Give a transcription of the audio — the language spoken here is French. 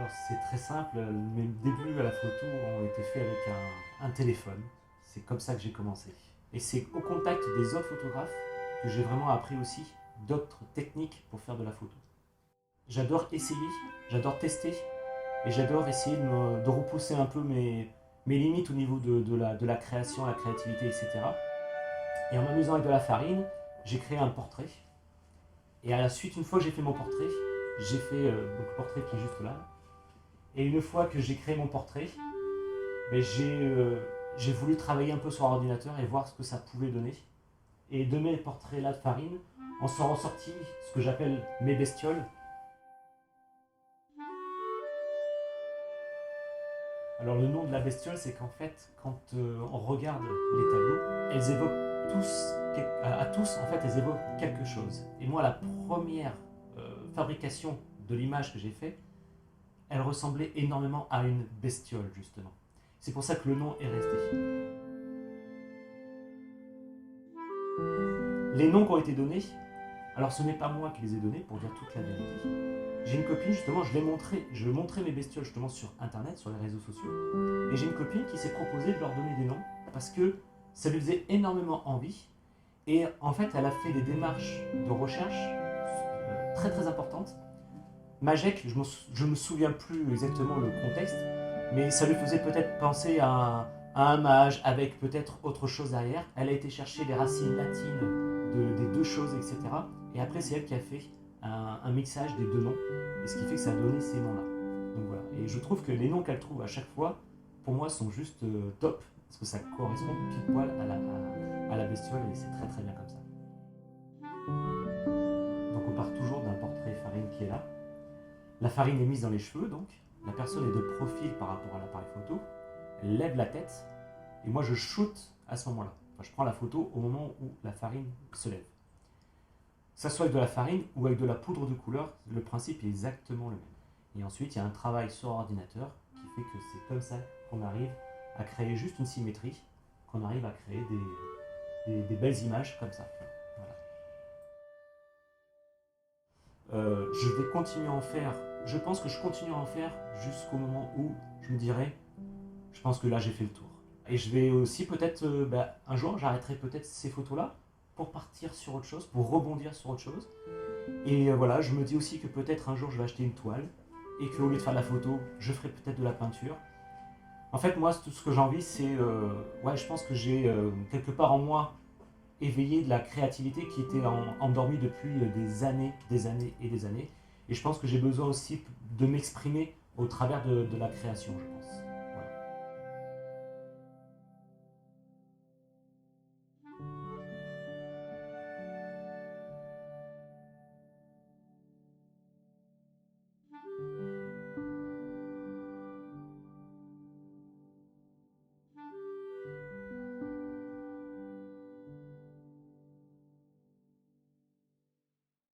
Alors c'est très simple, mes débuts à la photo ont été faits avec un téléphone. C'est comme ça que j'ai commencé. Et c'est au contact des autres photographes que j'ai vraiment appris aussi d'autres techniques pour faire de la photo. J'adore essayer, j'adore tester et j'adore essayer de repousser un peu mes limites au niveau de la création, la créativité, etc. Et en m'amusant avec de la farine, j'ai créé un portrait. Et à la suite, une fois que j'ai fait mon portrait, j'ai fait donc le portrait qui est juste là. Et une fois que j'ai créé mon portrait, ben, j'ai voulu travailler un peu sur l'ordinateur et voir ce que ça pouvait donner. Et de mes portraits là de farine, en sont ressortis ce que j'appelle mes bestioles. Alors le nom de la bestiole, c'est qu'en fait, quand on regarde les tableaux, elles évoquent tous, à tous, en fait, elles évoquent quelque chose. Et moi, la première fabrication de l'image que j'ai faite, elle ressemblait énormément à une bestiole, justement. C'est pour ça que le nom est resté. Les noms qui ont été donnés, alors ce n'est pas moi qui les ai donnés, pour dire toute la vérité. J'ai une copine, justement, je montrais mes bestioles justement sur internet, sur les réseaux sociaux. Et j'ai une copine qui s'est proposée de leur donner des noms parce que ça lui faisait énormément envie. Et en fait, elle a fait des démarches de recherche très très importantes. Majek, je ne me souviens plus exactement le contexte, mais ça lui faisait peut-être penser à un mage avec peut-être autre chose derrière. Elle a été chercher les racines latines des deux choses, etc. Et après, c'est elle qui a fait un mixage des deux noms, et ce qui fait que ça a donné ces noms-là. Donc voilà. Et je trouve que les noms qu'elle trouve à chaque fois, pour moi, sont juste top, parce que ça correspond pile poil à la bestiole, et c'est très très bien comme ça. Donc on part toujours d'un portrait farine qui est là. La farine est mise dans les cheveux, donc la personne est de profil par rapport à l'appareil photo, elle lève la tête, et moi je shoot à ce moment-là. Enfin, je prends la photo au moment où la farine se lève. Que ça soit avec de la farine ou avec de la poudre de couleur, le principe est exactement le même. Et ensuite, il y a un travail sur ordinateur qui fait que c'est comme ça qu'on arrive à créer juste une symétrie, qu'on arrive à créer des belles images comme ça. Voilà. Je vais continuer à en faire, je pense que je continue à en faire jusqu'au moment où je me dirai, je pense que là j'ai fait le tour. Et je vais aussi peut-être, un jour, j'arrêterai peut-être ces photos-là pour partir sur autre chose, pour rebondir sur autre chose. Et voilà, je me dis aussi que peut-être un jour je vais acheter une toile et qu'au lieu de faire de la photo, je ferai peut-être de la peinture. En fait, moi, tout ce que j'ai envie, c'est. Ouais, je pense que j'ai quelque part en moi éveillé de la créativité qui était endormie depuis des années et des années. Et je pense que j'ai besoin aussi de m'exprimer au travers de la création, je pense.